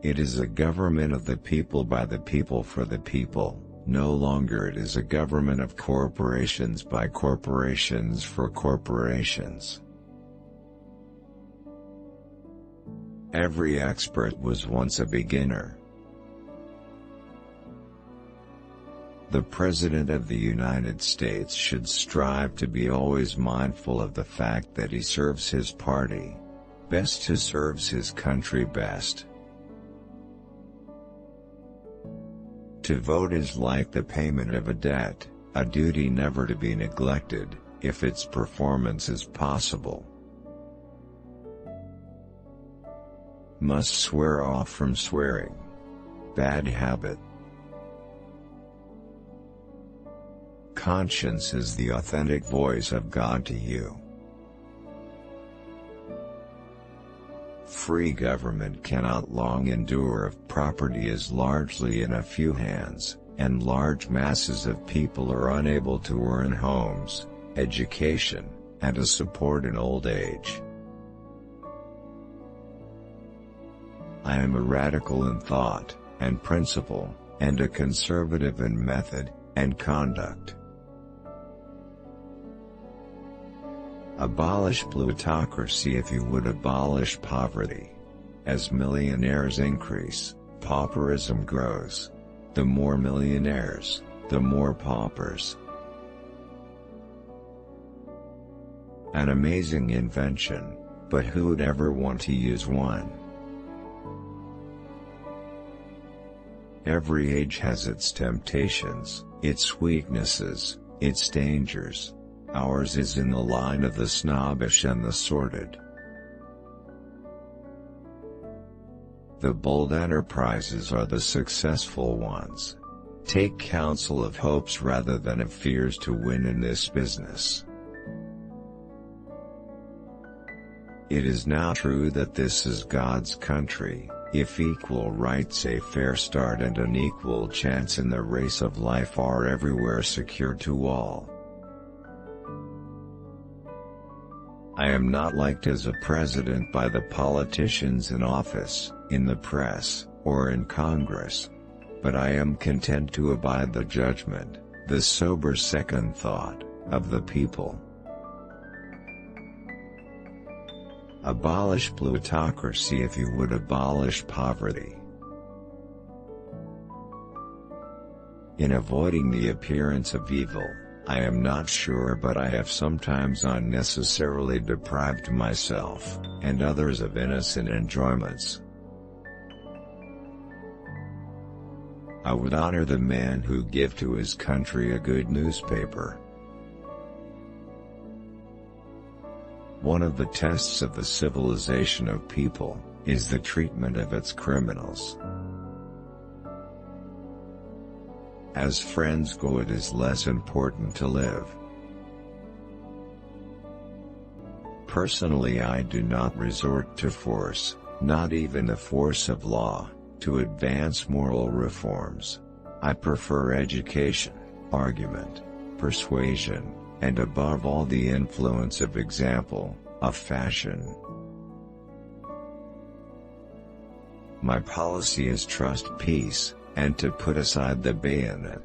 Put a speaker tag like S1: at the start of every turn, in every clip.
S1: It is a government of the people by the people for the people. No longer it is a government of corporations by corporations for corporations. Every expert was once a beginner. The President of the United States should strive to be always mindful of the fact that he serves his party best who serves his country best. To vote is like the payment of a debt, a duty never to be neglected, if its performance is possible. Must swear off from swearing. Bad habit. Conscience is the authentic voice of God to you. Free government cannot long endure if property is largely in a few hands, and large masses of people are unable to earn homes, education, and a support in old age. I am a radical in thought and principle, and a conservative in method and conduct. Abolish plutocracy if you would abolish poverty. As millionaires increase, pauperism grows. The more millionaires, the more paupers. An amazing invention, but who would ever want to use one? Every age has its temptations, its weaknesses, its dangers. Ours is in the line of the snobbish and the sordid. The bold enterprises are the successful ones. Take counsel of hopes rather than of fears to win in this business. It is now true that this is God's country, if equal rights, a fair start and an equal chance in the race of life are everywhere secured to all. I am not liked as a president by the politicians in office, in the press, or in Congress. But I am content to abide the judgment, the sober second thought, of the people. Abolish plutocracy if you would abolish poverty. In avoiding the appearance of evil, I am not sure, but I have sometimes unnecessarily deprived myself, and others, of innocent enjoyments. I would honor the man who give to his country a good newspaper. One of the tests of the civilization of people is the treatment of its criminals. As friends go, it is less important to live. Personally, I do not resort to force, not even the force of law, to advance moral reforms. I prefer education, argument, persuasion, and above all the influence of example, of fashion. My policy is trust peace, and to put aside the bayonet.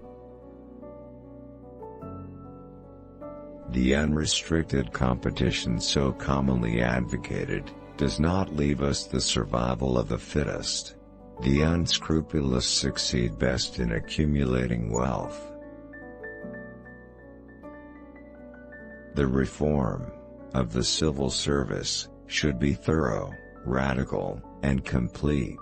S1: The unrestricted competition so commonly advocated, does not leave us the survival of the fittest. The unscrupulous succeed best in accumulating wealth. The reform of the civil service should be thorough, radical, and complete.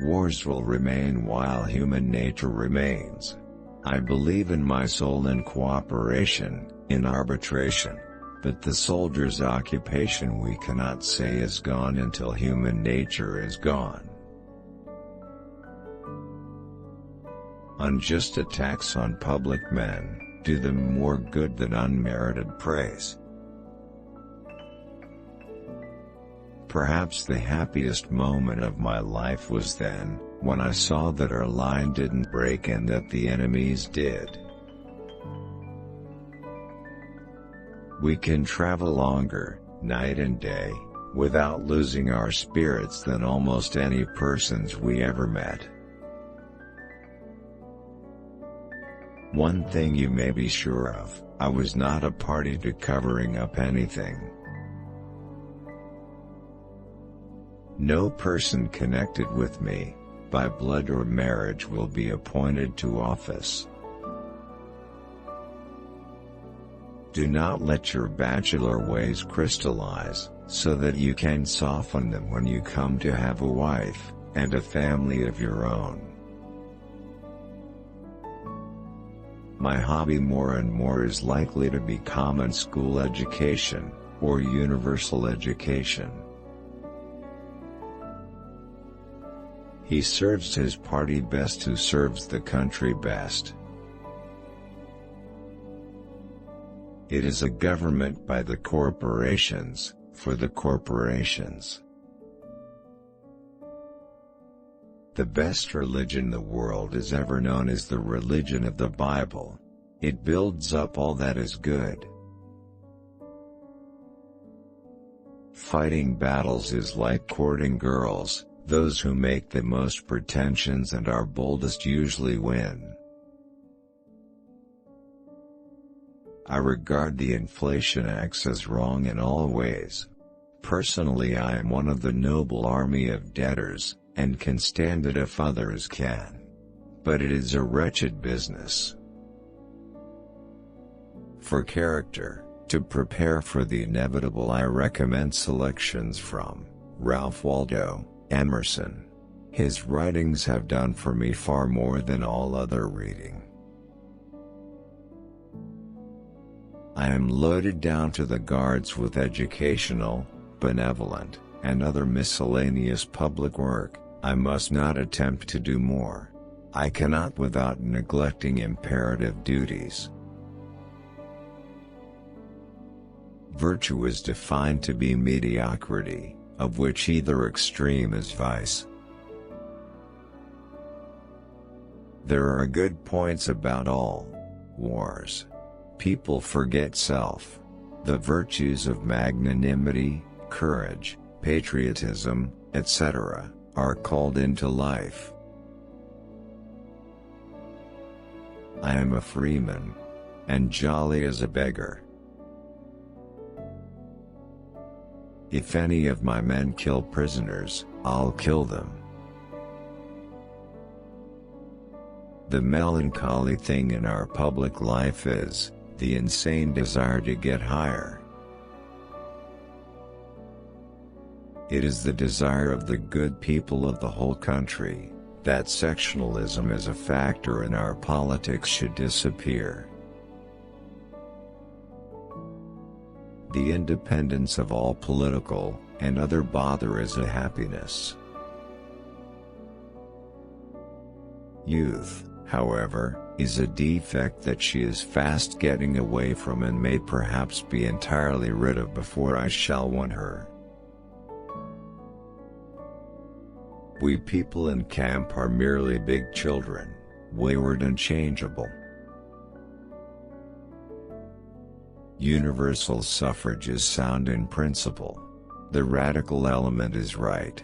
S1: Wars will remain while human nature remains. I believe in my soul in cooperation, in arbitration. But the soldier's occupation we cannot say is gone until human nature is gone. Unjust attacks on public men do them more good than unmerited praise. Perhaps the happiest moment of my life was then, when I saw that our line didn't break and that the enemy's did. We can travel longer, night and day, without losing our spirits than almost any persons we ever met. One thing you may be sure of, I was not a party to covering up anything. No person connected with me, by blood or marriage, will be appointed to office. Do not let your bachelor ways crystallize, so that you can soften them when you come to have a wife, and a family of your own. My hobby more and more is likely to be common school education, or universal education. He serves his party best who serves the country best. It is a government by the corporations, for the corporations. The best religion the world has ever known is the religion of the Bible. It builds up all that is good. Fighting battles is like courting girls. Those who make the most pretensions and are boldest usually win. I regard the Inflation Acts as wrong in all ways. Personally, I am one of the noble army of debtors, and can stand it if others can. But it is a wretched business. For character, to prepare for the inevitable, I recommend selections from Ralph Waldo Emerson. His writings have done for me far more than all other reading. I am loaded down to the guards with educational, benevolent, and other miscellaneous public work. I must not attempt to do more. I cannot without neglecting imperative duties. Virtue is defined to be mediocrity, of which either extreme is vice. There are good points about all wars. People forget self. The virtues of magnanimity, courage, patriotism, etc., are called into life. I am a freeman, and jolly as a beggar. If any of my men kill prisoners, I'll kill them. The melancholy thing in our public life is the insane desire to get higher. It is the desire of the good people of the whole country that sectionalism as a factor in our politics should disappear. The independence of all political and other bother is a happiness. Youth, however, is a defect that she is fast getting away from and may perhaps be entirely rid of before I shall want her. We people in camp are merely big children, wayward and changeable. Universal suffrage is sound in principle. The radical element is right.